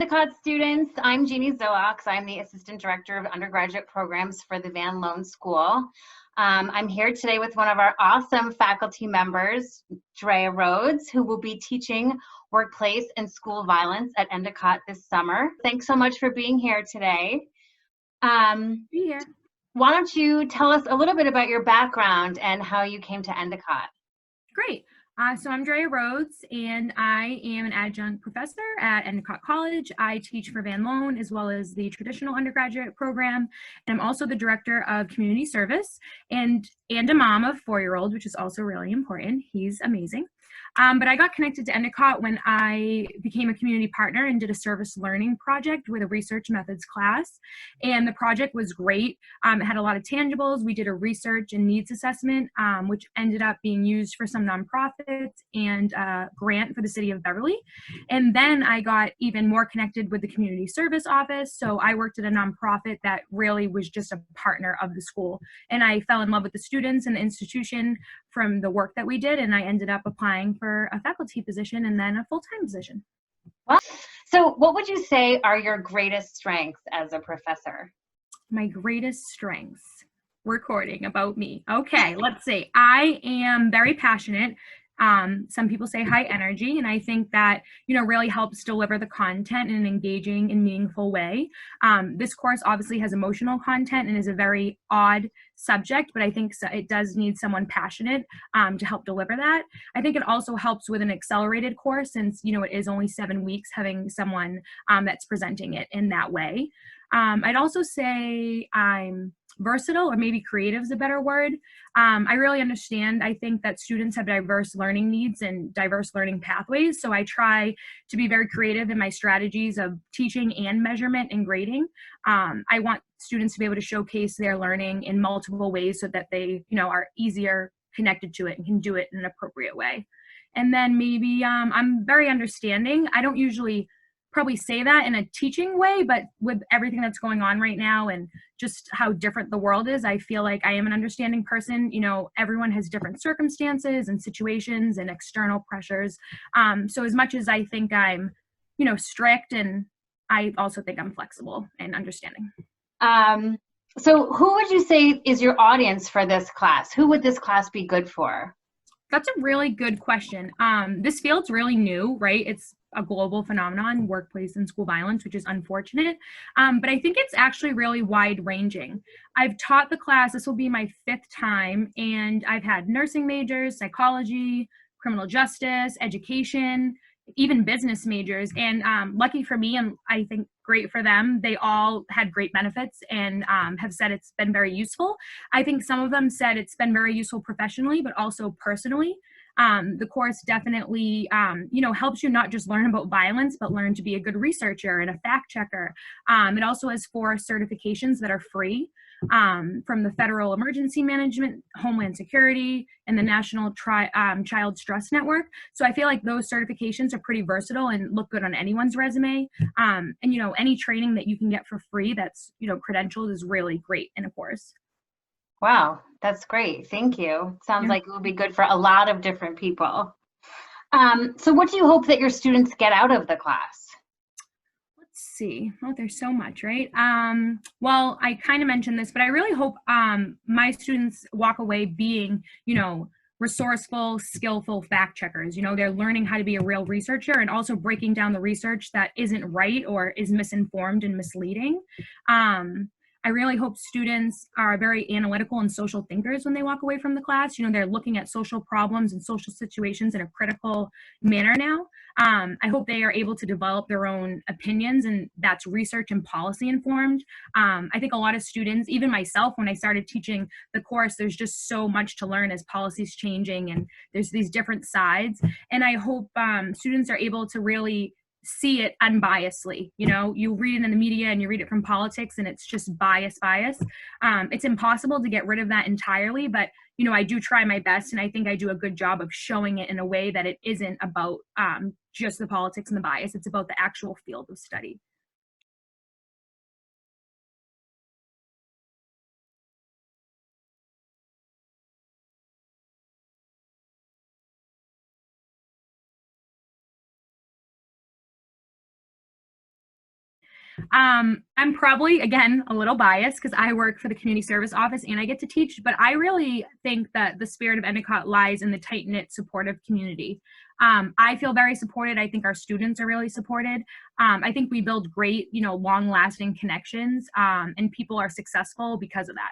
Endicott students, I'm Jeannie Zoax. I'm the Assistant Director of Undergraduate Programs for the Van Loan School. I'm here today with one of our awesome faculty members, Drea Rhodes, who will be teaching workplace and school violence at Endicott this summer. Thanks so much for being here today. Be here. Why don't you tell us a little bit about your background and how you came to Endicott? Great. So I'm Drea Rhodes, and I am an adjunct professor at Endicott College. I teach for Van Loan as well as the traditional undergraduate program, and I'm also the director of community service and a mom of a 4-year-old, which is also really important. He's amazing. But I got connected to Endicott when I became a community partner and did a service learning project with a research methods class. And the project was great. It had a lot of tangibles. We did a research and needs assessment, which ended up being used for some nonprofits and a grant for the city of Beverly. And then I got even more connected with the community service office. So I worked at a nonprofit that really was just a partner of the school. And I fell in love with the students and the institution from the work that we did, and I ended up applying for a faculty position and then a full-time position. Well, so what would you say are your greatest strengths as a professor? My greatest strengths. Recording about me. Okay, let's see. I am very passionate. Some people say high energy, and I think that, really helps deliver the content in an engaging and meaningful way. This course obviously has emotional content and is a very odd subject, but I think it does need someone passionate to help deliver that. I think it also helps with an accelerated course since, it is only 7 weeks, having someone that's presenting it in that way. I'd also say I'm versatile, or maybe creative is a better word. I really understand, I think that students have diverse learning needs and diverse learning pathways. So I try to be very creative in my strategies of teaching and measurement and grading. I want students to be able to showcase their learning in multiple ways so that they, are easier connected to it and can do it in an appropriate way. And then maybe I'm very understanding. I don't usually probably say that in a teaching way, but with everything that's going on right now and just how different the world is, I feel like I am an understanding person. Everyone has different circumstances and situations and external pressures. So as much as I think I'm, strict, and I also think I'm flexible and understanding. So who would you say is your audience for this class? Who would this class be good for? That's a really good question. This field's really new, right? It's a global phenomenon, workplace and school violence, which is unfortunate. But I think it's actually really wide ranging. I've taught the class, this will be my 5th time, and I've had nursing majors, psychology, criminal justice, education, even business majors. And lucky for me, and I think great for them, they all had great benefits and have said it's been very useful. I think some of them said it's been very useful professionally, but also personally. The course definitely, helps you not just learn about violence, but learn to be a good researcher and a fact checker. It also has 4 certifications that are free from the Federal Emergency Management, Homeland Security, and the National Child Stress Network. So I feel like those certifications are pretty versatile and look good on anyone's resume. And, any training that you can get for free that's, credentialed is really great in a course. Wow, that's great. Thank you. Sounds Yeah. like it will be good for a lot of different people. So what do you hope that your students get out of the class? Let's see. Oh, there's so much, right? Well, I kind of mentioned this, but I really hope my students walk away being, resourceful, skillful fact checkers. They're learning how to be a real researcher and also breaking down the research that isn't right or is misinformed and misleading. I really hope students are very analytical and social thinkers when they walk away from the class. They're looking at social problems and social situations in a critical manner now. I hope they are able to develop their own opinions, and that's research and policy informed. I think a lot of students, even myself, when I started teaching the course, there's just so much to learn as policy's changing and there's these different sides. And I hope students are able to really see it unbiasedly. You read it in the media and you read it from politics and it's just bias. It's impossible to get rid of that entirely, but I do try my best, and I think I do a good job of showing it in a way that it isn't about just the politics and the bias. It's about the actual field of study. I'm probably, again, a little biased because I work for the community service office and I get to teach, but I really think that the spirit of Endicott lies in the tight-knit, supportive community. I feel very supported. I think our students are really supported. I think we build great, long-lasting connections, and people are successful because of that.